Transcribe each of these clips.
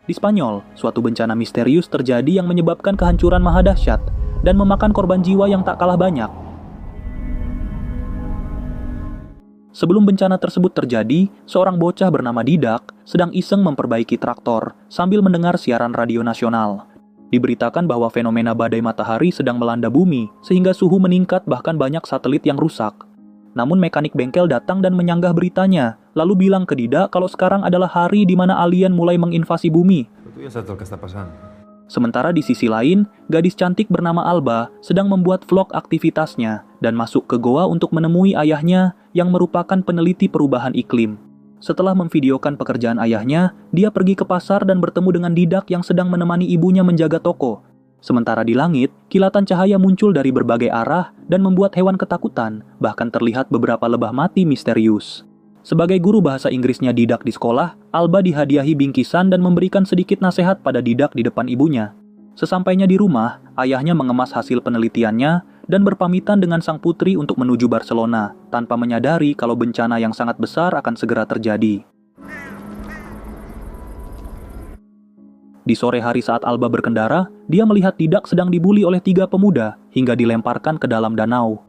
Di Spanyol, suatu bencana misterius terjadi yang menyebabkan kehancuran maha dahsyat dan memakan korban jiwa yang tak kalah banyak. Sebelum bencana tersebut terjadi, seorang bocah bernama Didak sedang iseng memperbaiki traktor sambil mendengar siaran radio nasional. Diberitakan bahwa fenomena badai matahari sedang melanda bumi, sehingga suhu meningkat bahkan banyak satelit yang rusak. Namun mekanik bengkel datang dan menyanggah beritanya, lalu bilang ke Didak kalau sekarang adalah hari di mana alien mulai menginvasi bumi. Sementara di sisi lain, gadis cantik bernama Alba sedang membuat vlog aktivitasnya dan masuk ke goa untuk menemui ayahnya yang merupakan peneliti perubahan iklim. Setelah memvideokan pekerjaan ayahnya, dia pergi ke pasar dan bertemu dengan Didak yang sedang menemani ibunya menjaga toko. Sementara di langit, kilatan cahaya muncul dari berbagai arah dan membuat hewan ketakutan, bahkan terlihat beberapa lebah mati misterius. Sebagai guru bahasa Inggrisnya Didak di sekolah, Alba dihadiahi bingkisan dan memberikan sedikit nasihat pada Didak di depan ibunya. Sesampainya di rumah, ayahnya mengemas hasil penelitiannya dan berpamitan dengan sang putri untuk menuju Barcelona, tanpa menyadari kalau bencana yang sangat besar akan segera terjadi. Di sore hari saat Alba berkendara, dia melihat Didak sedang dibuli oleh 3 pemuda hingga dilemparkan ke dalam danau.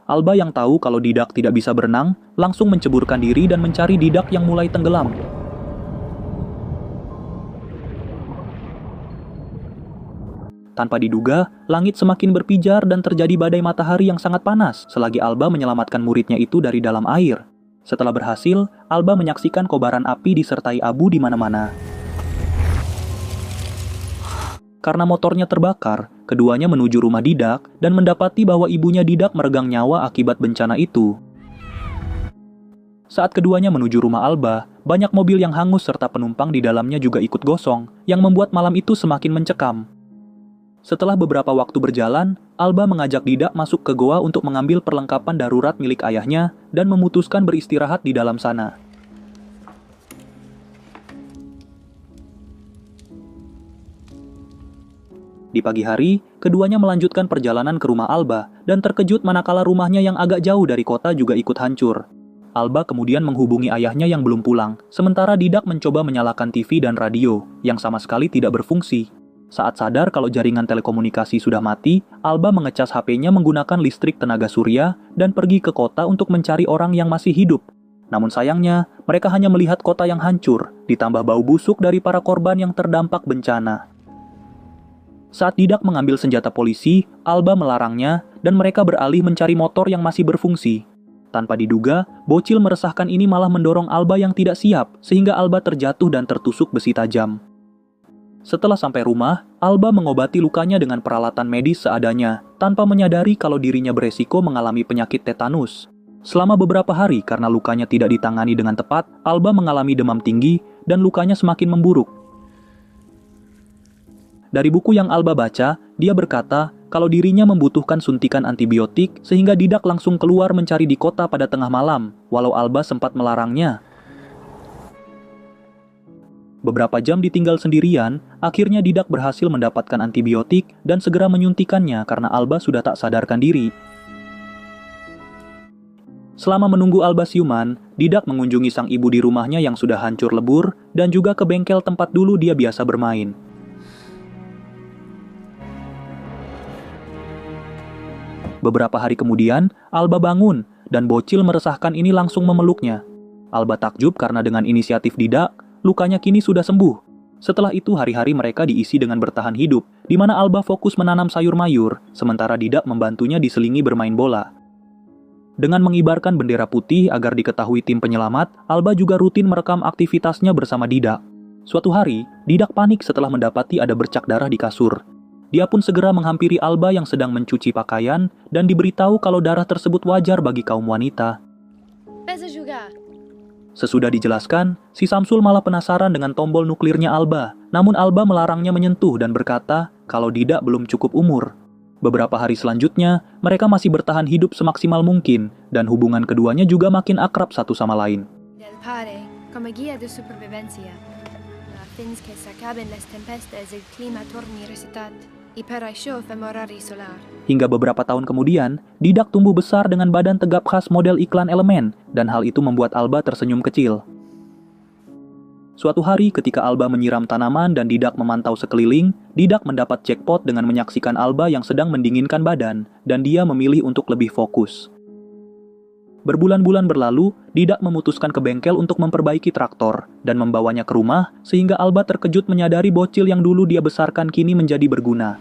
Alba yang tahu kalau Didak tidak bisa berenang, langsung menceburkan diri dan mencari Didak yang mulai tenggelam. Tanpa diduga, langit semakin berpijar dan terjadi badai matahari yang sangat panas selagi Alba menyelamatkan muridnya itu dari dalam air. Setelah berhasil, Alba menyaksikan kobaran api disertai abu di mana-mana. Karena motornya terbakar, keduanya menuju rumah Didak dan mendapati bahwa ibunya Didak meregang nyawa akibat bencana itu. Saat keduanya menuju rumah Alba, banyak mobil yang hangus serta penumpang di dalamnya juga ikut gosong, yang membuat malam itu semakin mencekam. Setelah beberapa waktu berjalan, Alba mengajak Didak masuk ke goa untuk mengambil perlengkapan darurat milik ayahnya dan memutuskan beristirahat di dalam sana. Di pagi hari, keduanya melanjutkan perjalanan ke rumah Alba dan terkejut manakala rumahnya yang agak jauh dari kota juga ikut hancur. Alba kemudian menghubungi ayahnya yang belum pulang, sementara Didak mencoba menyalakan TV dan radio yang sama sekali tidak berfungsi. Saat sadar kalau jaringan telekomunikasi sudah mati, Alba mengecas HP-nya menggunakan listrik tenaga surya dan pergi ke kota untuk mencari orang yang masih hidup. Namun sayangnya, mereka hanya melihat kota yang hancur, ditambah bau busuk dari para korban yang terdampak bencana. Saat Didak mengambil senjata polisi, Alba melarangnya dan mereka beralih mencari motor yang masih berfungsi. Tanpa diduga, bocil meresahkan ini malah mendorong Alba yang tidak siap, sehingga Alba terjatuh dan tertusuk besi tajam. Setelah sampai rumah, Alba mengobati lukanya dengan peralatan medis seadanya, tanpa menyadari kalau dirinya beresiko mengalami penyakit tetanus. Selama beberapa hari karena lukanya tidak ditangani dengan tepat, Alba mengalami demam tinggi dan lukanya semakin memburuk. Dari buku yang Alba baca, dia berkata kalau dirinya membutuhkan suntikan antibiotik sehingga Didak langsung keluar mencari di kota pada tengah malam, walau Alba sempat melarangnya. Beberapa jam ditinggal sendirian, akhirnya Didak berhasil mendapatkan antibiotik dan segera menyuntikannya karena Alba sudah tak sadarkan diri. Selama menunggu Alba siuman, Didak mengunjungi sang ibu di rumahnya yang sudah hancur lebur dan juga ke bengkel tempat dulu dia biasa bermain. Beberapa hari kemudian, Alba bangun dan bocil meresahkan ini langsung memeluknya. Alba takjub karena dengan inisiatif Didak, lukanya kini sudah sembuh. Setelah itu hari-hari mereka diisi dengan bertahan hidup, di mana Alba fokus menanam sayur mayur, sementara Didak membantunya diselingi bermain bola. Dengan mengibarkan bendera putih agar diketahui tim penyelamat, Alba juga rutin merekam aktivitasnya bersama Didak. Suatu hari, Didak panik setelah mendapati ada bercak darah di kasur. Dia pun segera menghampiri Alba yang sedang mencuci pakaian dan diberitahu kalau darah tersebut wajar bagi kaum wanita. Sesudah dijelaskan, si Samsul malah penasaran dengan tombol nuklirnya Alba. Namun Alba melarangnya menyentuh dan berkata kalau Didak belum cukup umur. Beberapa hari selanjutnya, mereka masih bertahan hidup semaksimal mungkin dan hubungan keduanya juga makin akrab satu sama lain. Hingga beberapa tahun kemudian, Didak tumbuh besar dengan badan tegap khas model iklan Elemen, dan hal itu membuat Alba tersenyum kecil. Suatu hari ketika Alba menyiram tanaman dan Didak memantau sekeliling, Didak mendapat jackpot dengan menyaksikan Alba yang sedang mendinginkan badan, dan dia memilih untuk lebih fokus. Berbulan-bulan berlalu, Didak memutuskan ke bengkel untuk memperbaiki traktor, dan membawanya ke rumah, sehingga Alba terkejut menyadari bocil yang dulu dia besarkan kini menjadi berguna.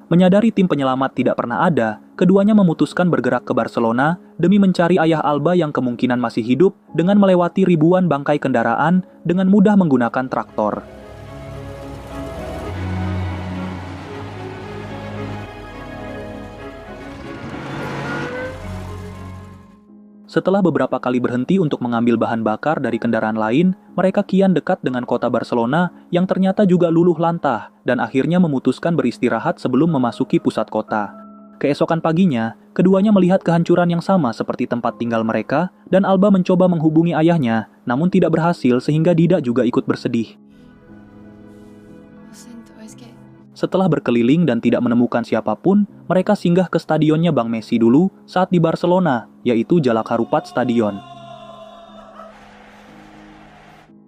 Menyadari tim penyelamat tidak pernah ada, keduanya memutuskan bergerak ke Barcelona demi mencari ayah Alba yang kemungkinan masih hidup dengan melewati ribuan bangkai kendaraan dengan mudah menggunakan traktor. Setelah beberapa kali berhenti untuk mengambil bahan bakar dari kendaraan lain, mereka kian dekat dengan kota Barcelona yang ternyata juga luluh lantah dan akhirnya memutuskan beristirahat sebelum memasuki pusat kota. Keesokan paginya, keduanya melihat kehancuran yang sama seperti tempat tinggal mereka dan Alba mencoba menghubungi ayahnya, namun tidak berhasil sehingga Didak juga ikut bersedih. Setelah berkeliling dan tidak menemukan siapapun, mereka singgah ke stadionnya Bang Messi dulu saat di Barcelona, yaitu Jalak Harupat Stadion.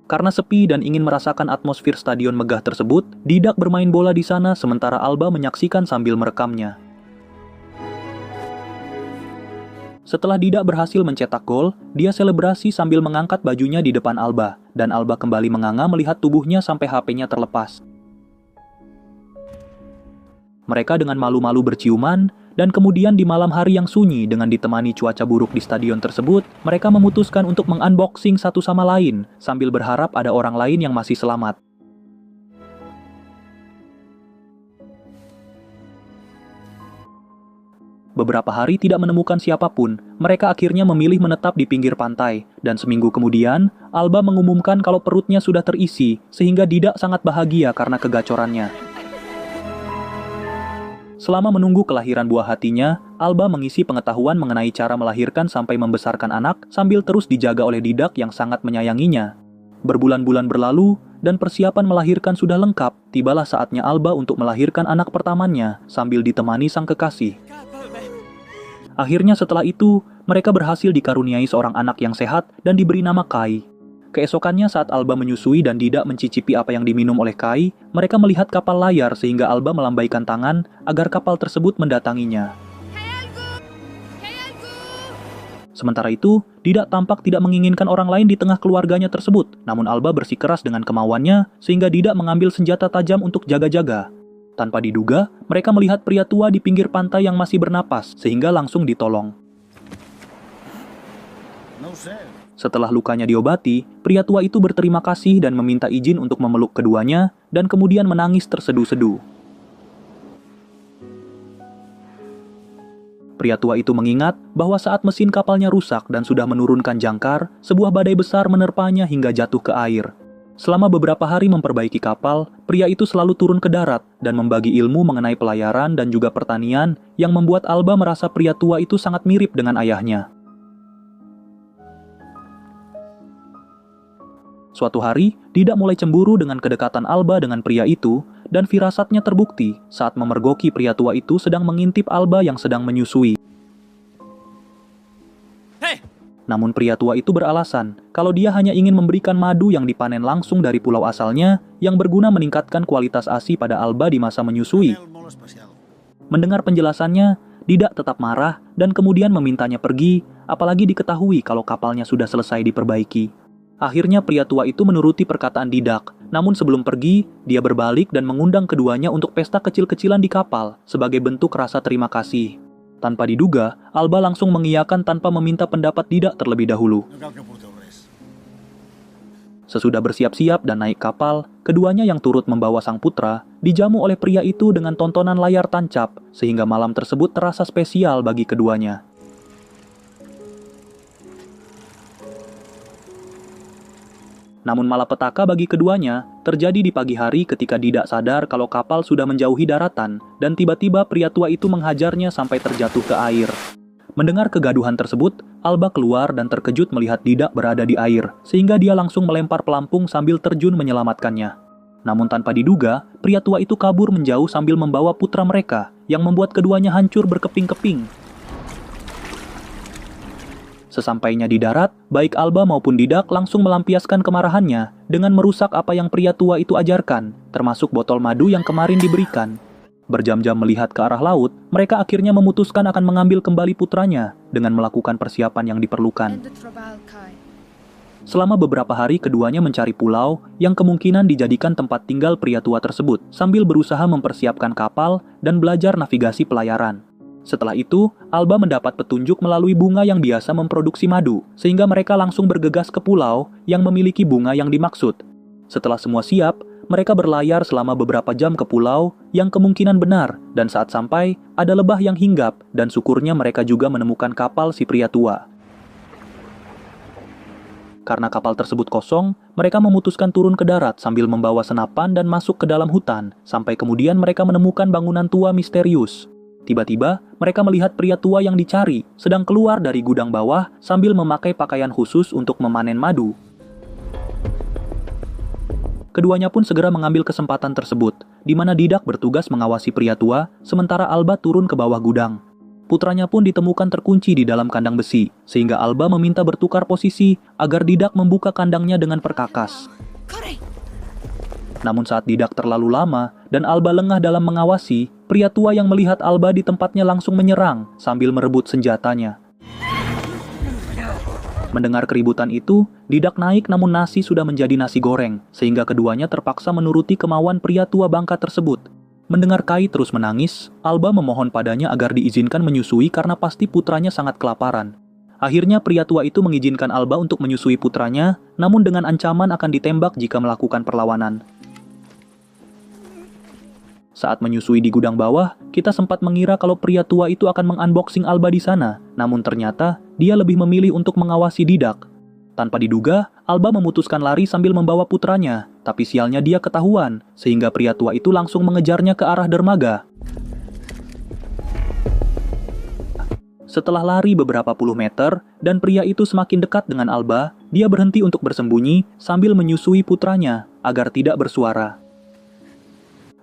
Karena sepi dan ingin merasakan atmosfer stadion megah tersebut, Didak bermain bola di sana sementara Alba menyaksikan sambil merekamnya. Setelah Didak berhasil mencetak gol, dia selebrasi sambil mengangkat bajunya di depan Alba, dan Alba kembali menganga melihat tubuhnya sampai HP-nya terlepas. Mereka dengan malu-malu berciuman, dan kemudian di malam hari yang sunyi dengan ditemani cuaca buruk di stadion tersebut, mereka memutuskan untuk mengunboxing satu sama lain, sambil berharap ada orang lain yang masih selamat. Beberapa hari tidak menemukan siapapun, mereka akhirnya memilih menetap di pinggir pantai, dan seminggu kemudian, Alba mengumumkan kalau perutnya sudah terisi, sehingga Didak sangat bahagia karena kegacorannya. Selama menunggu kelahiran buah hatinya, Alba mengisi pengetahuan mengenai cara melahirkan sampai membesarkan anak sambil terus dijaga oleh Didak yang sangat menyayanginya. Berbulan-bulan berlalu, dan persiapan melahirkan sudah lengkap, tibalah saatnya Alba untuk melahirkan anak pertamanya sambil ditemani sang kekasih. Akhirnya setelah itu, mereka berhasil dikaruniai seorang anak yang sehat dan diberi nama Kai. Keesokannya saat Alba menyusui dan Didak mencicipi apa yang diminum oleh Kai, mereka melihat kapal layar sehingga Alba melambaikan tangan agar kapal tersebut mendatanginya. Sementara itu, Didak tampak tidak menginginkan orang lain di tengah keluarganya tersebut, namun Alba bersikeras dengan kemauannya sehingga Didak mengambil senjata tajam untuk jaga-jaga. Tanpa diduga, mereka melihat pria tua di pinggir pantai yang masih bernapas sehingga langsung ditolong. Setelah lukanya diobati, pria tua itu berterima kasih dan meminta izin untuk memeluk keduanya, dan kemudian menangis terseduh-seduh. Pria tua itu mengingat bahwa saat mesin kapalnya rusak dan sudah menurunkan jangkar, sebuah badai besar menerpanya hingga jatuh ke air. Selama beberapa hari memperbaiki kapal, pria itu selalu turun ke darat dan membagi ilmu mengenai pelayaran dan juga pertanian yang membuat Alba merasa pria tua itu sangat mirip dengan ayahnya. Suatu hari, Didak mulai cemburu dengan kedekatan Alba dengan pria itu, dan firasatnya terbukti saat memergoki pria tua itu sedang mengintip Alba yang sedang menyusui. Namun pria tua itu beralasan kalau dia hanya ingin memberikan madu yang dipanen langsung dari pulau asalnya yang berguna meningkatkan kualitas ASI pada Alba di masa menyusui. Mendengar penjelasannya, Didak tetap marah dan kemudian memintanya pergi, apalagi diketahui kalau kapalnya sudah selesai diperbaiki. Akhirnya pria tua itu menuruti perkataan Didak, namun sebelum pergi, dia berbalik dan mengundang keduanya untuk pesta kecil-kecilan di kapal sebagai bentuk rasa terima kasih. Tanpa diduga, Alba langsung mengiyakan tanpa meminta pendapat Didak terlebih dahulu. Sesudah bersiap-siap dan naik kapal, keduanya yang turut membawa sang putra dijamu oleh pria itu dengan tontonan layar tancap, sehingga malam tersebut terasa spesial bagi keduanya. Namun malapetaka bagi keduanya terjadi di pagi hari ketika Didak sadar kalau kapal sudah menjauhi daratan dan tiba-tiba pria tua itu menghajarnya sampai terjatuh ke air. Mendengar kegaduhan tersebut, Alba keluar dan terkejut melihat Didak berada di air, sehingga dia langsung melempar pelampung sambil terjun menyelamatkannya. Namun tanpa diduga, pria tua itu kabur menjauh sambil membawa putra mereka, yang membuat keduanya hancur berkeping-keping. Sesampainya di darat, baik Alba maupun Didak langsung melampiaskan kemarahannya dengan merusak apa yang pria tua itu ajarkan, termasuk botol madu yang kemarin diberikan. Berjam-jam melihat ke arah laut, mereka akhirnya memutuskan akan mengambil kembali putranya dengan melakukan persiapan yang diperlukan. Selama beberapa hari keduanya mencari pulau yang kemungkinan dijadikan tempat tinggal pria tua tersebut sambil berusaha mempersiapkan kapal dan belajar navigasi pelayaran. Setelah itu, Alba mendapat petunjuk melalui bunga yang biasa memproduksi madu, sehingga mereka langsung bergegas ke pulau yang memiliki bunga yang dimaksud. Setelah semua siap, mereka berlayar selama beberapa jam ke pulau yang kemungkinan benar, dan saat sampai, ada lebah yang hinggap, dan syukurnya mereka juga menemukan kapal si pria tua. Karena kapal tersebut kosong, mereka memutuskan turun ke darat sambil membawa senapan dan masuk ke dalam hutan, sampai kemudian mereka menemukan bangunan tua misterius. Tiba-tiba, mereka melihat pria tua yang dicari sedang keluar dari gudang bawah sambil memakai pakaian khusus untuk memanen madu. Keduanya pun segera mengambil kesempatan tersebut, di mana Didak bertugas mengawasi pria tua, sementara Alba turun ke bawah gudang. Putranya pun ditemukan terkunci di dalam kandang besi, sehingga Alba meminta bertukar posisi agar Didak membuka kandangnya dengan perkakas. Namun saat Didak terlalu lama dan Alba lengah dalam mengawasi, pria tua yang melihat Alba di tempatnya langsung menyerang sambil merebut senjatanya. Mendengar keributan itu, Didak naik namun nasi sudah menjadi nasi goreng, sehingga keduanya terpaksa menuruti kemauan pria tua bangka tersebut. Mendengar Kai terus menangis, Alba memohon padanya agar diizinkan menyusui karena pasti putranya sangat kelaparan. Akhirnya pria tua itu mengizinkan Alba untuk menyusui putranya, namun dengan ancaman akan ditembak jika melakukan perlawanan. Saat menyusui di gudang bawah, kita sempat mengira kalau pria tua itu akan mengunboxing Alba di sana, namun ternyata dia lebih memilih untuk mengawasi Didak. Tanpa diduga, Alba memutuskan lari sambil membawa putranya, tapi sialnya dia ketahuan, sehingga pria tua itu langsung mengejarnya ke arah dermaga. Setelah lari beberapa puluh meter, dan pria itu semakin dekat dengan Alba, dia berhenti untuk bersembunyi sambil menyusui putranya, agar tidak bersuara.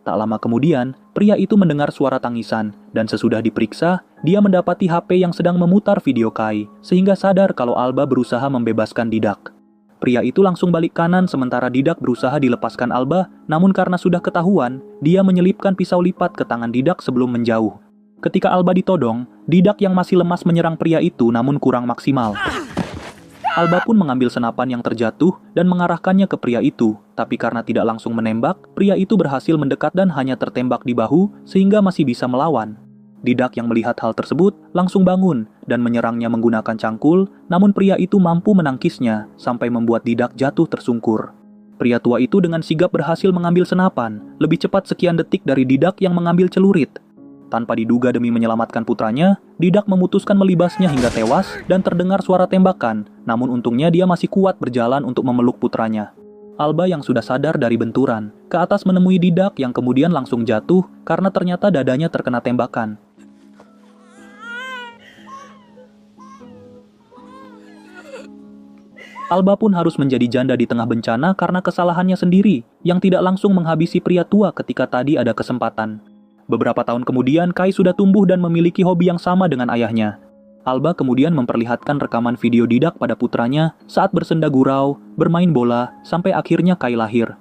Tak lama kemudian, pria itu mendengar suara tangisan, dan sesudah diperiksa, dia mendapati HP yang sedang memutar video Kai, sehingga sadar kalau Alba berusaha membebaskan Didak. Pria itu langsung balik kanan sementara Didak berusaha dilepaskan Alba, namun karena sudah ketahuan, dia menyelipkan pisau lipat ke tangan Didak sebelum menjauh. Ketika Alba ditodong, Didak yang masih lemas menyerang pria itu namun kurang maksimal. Alba pun mengambil senapan yang terjatuh dan mengarahkannya ke pria itu, tapi karena tidak langsung menembak, pria itu berhasil mendekat dan hanya tertembak di bahu sehingga masih bisa melawan. Didak yang melihat hal tersebut langsung bangun dan menyerangnya menggunakan cangkul, namun pria itu mampu menangkisnya sampai membuat Didak jatuh tersungkur. Pria tua itu dengan sigap berhasil mengambil senapan, lebih cepat sekian detik dari Didak yang mengambil celurit. Tanpa diduga demi menyelamatkan putranya, Didak memutuskan melibasnya hingga tewas dan terdengar suara tembakan, namun untungnya dia masih kuat berjalan untuk memeluk putranya. Alba yang sudah sadar dari benturan, ke atas menemui Didak yang kemudian langsung jatuh karena ternyata dadanya terkena tembakan. Alba pun harus menjadi janda di tengah bencana karena kesalahannya sendiri, yang tidak langsung menghabisi pria tua ketika tadi ada kesempatan. Beberapa tahun kemudian, Kai sudah tumbuh dan memiliki hobi yang sama dengan ayahnya. Alba kemudian memperlihatkan rekaman video Didak pada putranya saat bersenda gurau, bermain bola, sampai akhirnya Kai lahir.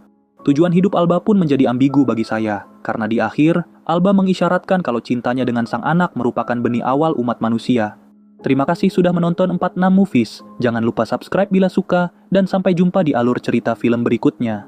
Tujuan hidup Alba pun menjadi ambigu bagi saya, karena di akhir, Alba mengisyaratkan kalau cintanya dengan sang anak merupakan benih awal umat manusia. Terima kasih sudah menonton 46 Movies. Jangan lupa subscribe bila suka, dan sampai jumpa di alur cerita film berikutnya.